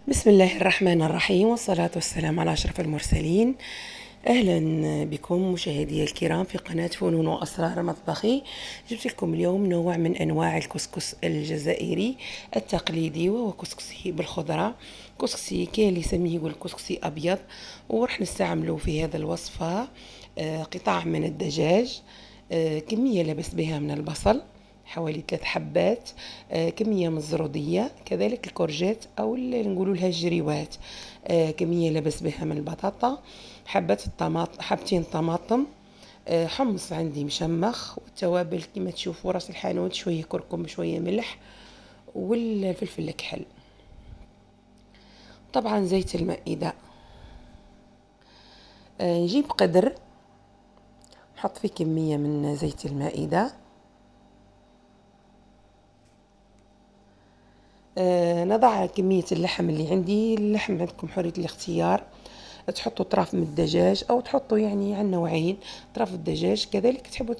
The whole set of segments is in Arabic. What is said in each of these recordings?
بسم الله الرحمن الرحيم، والصلاة والسلام على أشرف المرسلين. أهلا بكم مشاهدي الكرام في قناة فنون وأسرار مطبخي. جبت لكم اليوم نوع من أنواع الكسكس الجزائري التقليدي، وهو كسكسي بالخضرة. كسكسي كاين اللي يسميه يقول كسكسي أبيض، ورح نستعمله في هذا الوصفة قطاع من الدجاج، كمية لبس بها من البصل حوالي 3 حبات، كمية من الزرودية، كذلك الكورجيت أو اللي نقولوا لها الجريوات، كمية لبس بها من البطاطا، حبتين طماطم، حمص عندي مشمخ، والتوابل كما تشوفوا راس الحانوت، شوية كركم شوية ملح والفلفل الكحل. طبعا زيت المائدة، نجيب قدر نحط فيه كمية من زيت المائدة، نضع كمية اللحم اللي عندي. اللحم عندكم حرية الاختيار، تحطوا طرف من الدجاج أو تحطوا يعني عن نوعين، طرف الدجاج كذلك تحبوا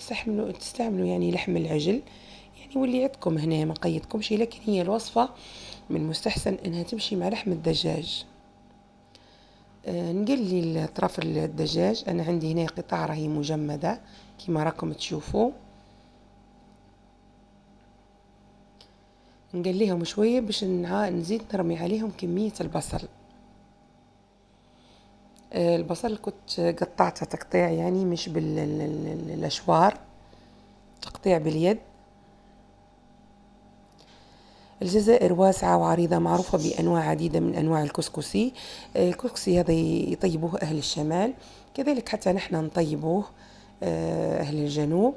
تستعملوا يعني لحم العجل، يعني واللي عندكم هنا ما قيدكمش، لكن هي الوصفة من المستحسن انها تمشي مع لحم الدجاج. نقلي طرف الدجاج، انا عندي هنا قطع راهي مجمدة كما راكم تشوفوا، نقليهم شوية باش نزيد نرمي عليهم كمية البصل. البصل كنت قطعته تقطيع يعني مش بالاشوار، تقطيع باليد. الجزائر واسعة وعريضة، معروفة بأنواع عديدة من أنواع الكسكسي. الكسكسي هذا يطيبوه أهل الشمال، كذلك حتى نحن نطيبوه أهل الجنوب.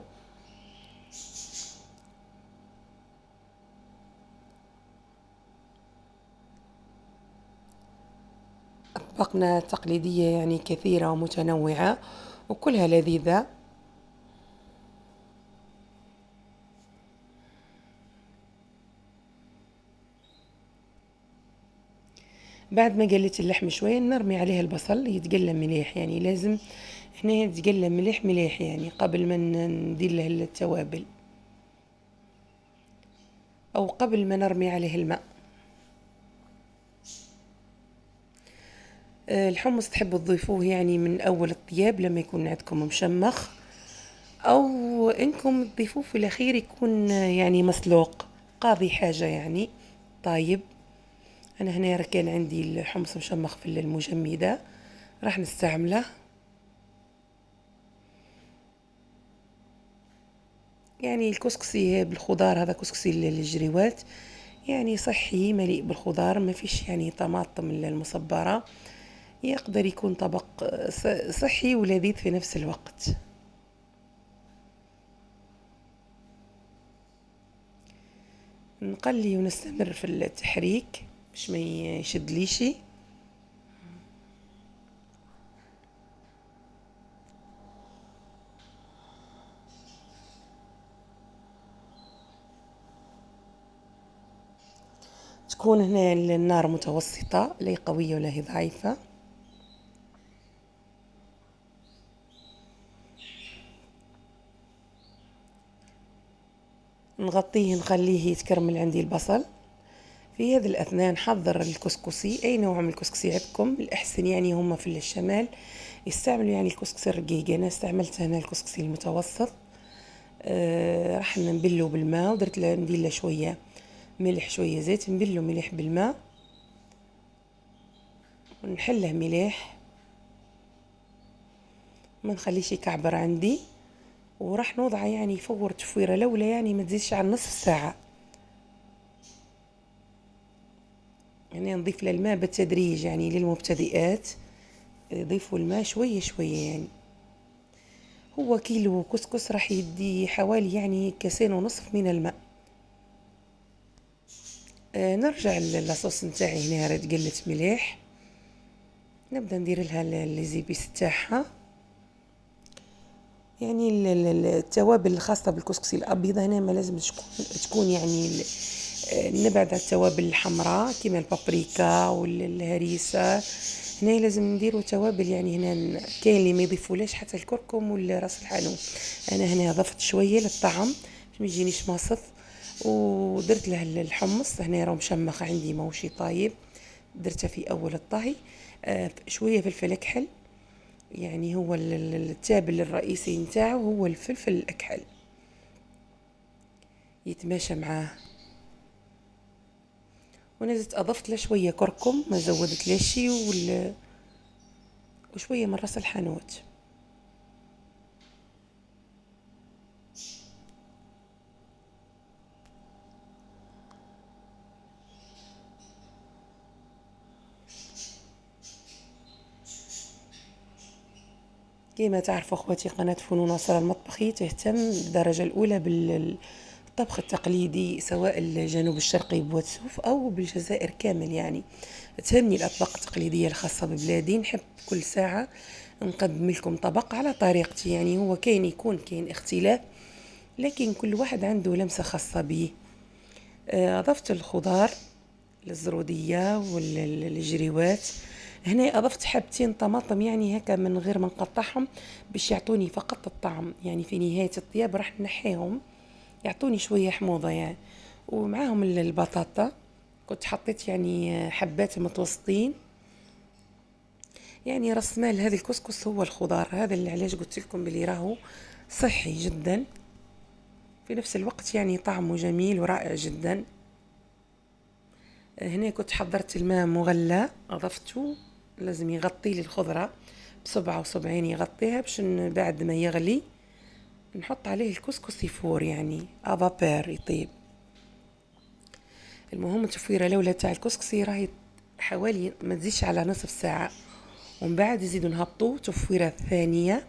أطباقنا التقليدية يعني كثيرة ومتنوعة وكلها لذيذة. بعد ما قلت اللحم شوية نرمي عليها البصل يتقلى مليح، يعني لازم هنا يتقلى مليح مليح يعني قبل ما ندير له التوابل أو قبل ما نرمي عليه الماء. الحمص تحبوا تضيفوه يعني من أول الطياب لما يكون عندكم مشمخ، أو إنكم تضيفوه في الأخير يكون يعني مسلوق، قاضي حاجة يعني. طيب أنا هنا كان عندي الحمص مشمخ في المجمدة، راح نستعمله. يعني الكسكسي بالخضار هذا كسكسي الجريوات، يعني صحي مليء بالخضار، ما فيش يعني طماطم المصبرة، يقدر يكون طبق صحي ولذيذ في نفس الوقت. نقلي ونستمر في التحريك باش ما يشدليش. تكون هنا النار متوسطة، لا قوية ولا هي ضعيفة. نغطيه نخليه يتكرمل عندي البصل. في هذه الأثناء نحضر الكسكسي، أي نوع من الكسكسي عندكم الأحسن، يعني هم في الشمال يستعملوا يعني الكسكسي الرقيق، أنا استعملت هنا الكسكسي المتوسط. راح نبله بالماء، ودرت له ندير له شوية ملح شوية زيت، نبله مليح بالماء ونحله مليح، ما نخليش يكعبر عندي. وراح نوضعه يعني يفور تفويرة الأولى، يعني ما تزيدش عن نصف ساعة، يعني نضيف له الماء بالتدريج، يعني للمبتدئات يضيفوا الماء شوية شوية. يعني هو كيلو كسكس راح يدي حوالي يعني 2.5 كاس من الماء. نرجع للصوص نتاعي، هنا راه تقلت مليح، نبدا ندير لها ليزيبيس تاعها، يعني التوابل الخاصة بالكسكسي الأبيض هنا ما لازم تكون يعني نبعد على التوابل الحمراء كما البابريكا والهريسة. هنا لازم نديروا توابل، يعني هنا كاين اللي ما يضيفولاش حتى الكركم ولا راس الحانوت، انا هنا ضفت شويه للطعم باش ما يجينيش ماصف. ودرت له الحمص هنا راه مشمخ عندي موشي طايب، درته في أول الطهي. شوية فلفل أكحل، يعني هو التابل الرئيسي نتاعه هو الفلفل الأكحل يتماشى معاه. ونزلت أضفت له شوية كركم، ما زودت له شي، وشوية من راس الحانوت. كما تعرفوا اخواتي، قناة فنون وأسرار المطبخي تهتم بالدرجة الأولى بالطبخ التقليدي، سواء الجنوب الشرقي بواتسوف أو بالجزائر كامل. يعني تهمني الأطباق التقليدية الخاصة ببلادي. نحب كل ساعة نقدم لكم طبق على طريقتي. يعني هو كاين اختلاف، لكن كل واحد عنده لمسة خاصة به. أضفت الخضار، الزرودية والجريوات. هنا أضفت حبتين طماطم، يعني هكا من غير ما نقطعهم، باش يعطوني فقط الطعم. يعني في نهاية الطياب راح نحيهم، يعطوني شوية حموضة يعني. ومعاهم البطاطا، كنت حطيت يعني حبات متوسطين. يعني راس مال هذا الكسكس هو الخضار. هذا اللي علاش قلت لكم بلي راهو صحي جدا، في نفس الوقت يعني طعمه جميل ورائع جدا. هنا كنت حضرت الماء مغلى، أضفته، لازم يغطي لي الخضرة بصبعة وصبعين، يغطيها باش بعد ما يغلي نحط عليه الكسكس يفور، يعني افابير يطيب. المهم التفويرة الأولى تاع الكسكسي راهي حوالي ما تزيدش على نصف ساعة، ومن بعد نزيدو نهبطو تفويرة ثانية،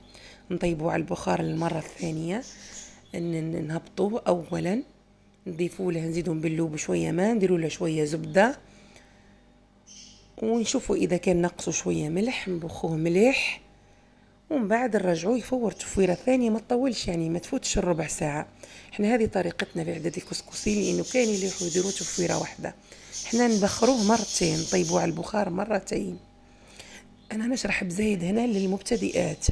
نطيبو على البخار المرة الثانية. نهبطوه أولا، نضيفوا له، نزيدو نبلوه بشوية ماء، نديرو له شوية زبدة، ونشوفوا إذا كان نقصوا شوية ملح نبخوه مليح، ومن بعد نرجعوه يفور تفويرة ثانية ما تطولش، يعني ما تفوتش الربع ساعة. احنا هذه طريقتنا في إعداد الكسكسي، لأنه كان اللي يديروا تفويرة واحدة، احنا نبخروه مرتين، نطيبوه على البخار مرتين. أنا نشرح بزايد هنا للمبتدئات.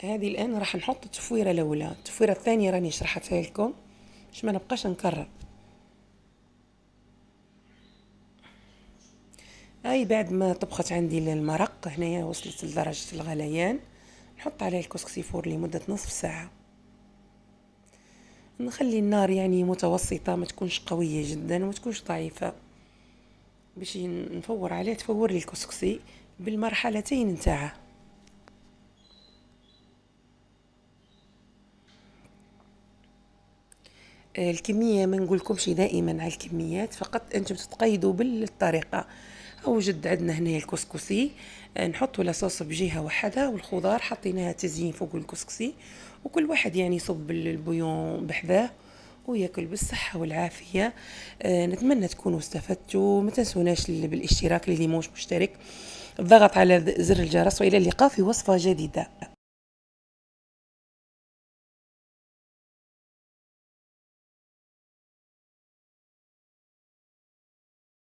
هذه الآن راح نحط التفويرة الأولى. التفويرة الثانية راني شرحتها لكم باش ما نبقاش نكرر. هاي بعد ما طبخت عندي المرق، هنا وصلت لدرجة الغليان، نحط عليه الكسكسي فور لمدة نصف ساعة. نخلي النار يعني متوسطة، ما تكونش قوية جدا وما تكونش ضعيفة، باش نفور عليه تفور لي الكسكسي بالمرحلتين نتاعه. الكمية ما نقولكمش دائما على الكميات، فقط انتم تتقيدوا بالطريقة. اوجد عندنا هنا الكسكسي، نحطوا لاصوص بجهة واحدة، والخضار حطيناها تزيين فوق الكسكسي، وكل واحد يعني يصب البويون بحذاه وياكل بالصحة والعافية. نتمنى تكونوا استفدتوا. ما تنسوناش بالاشتراك اللي موش مشترك، الضغط على زر الجرس، والى اللقاء في وصفة جديدة.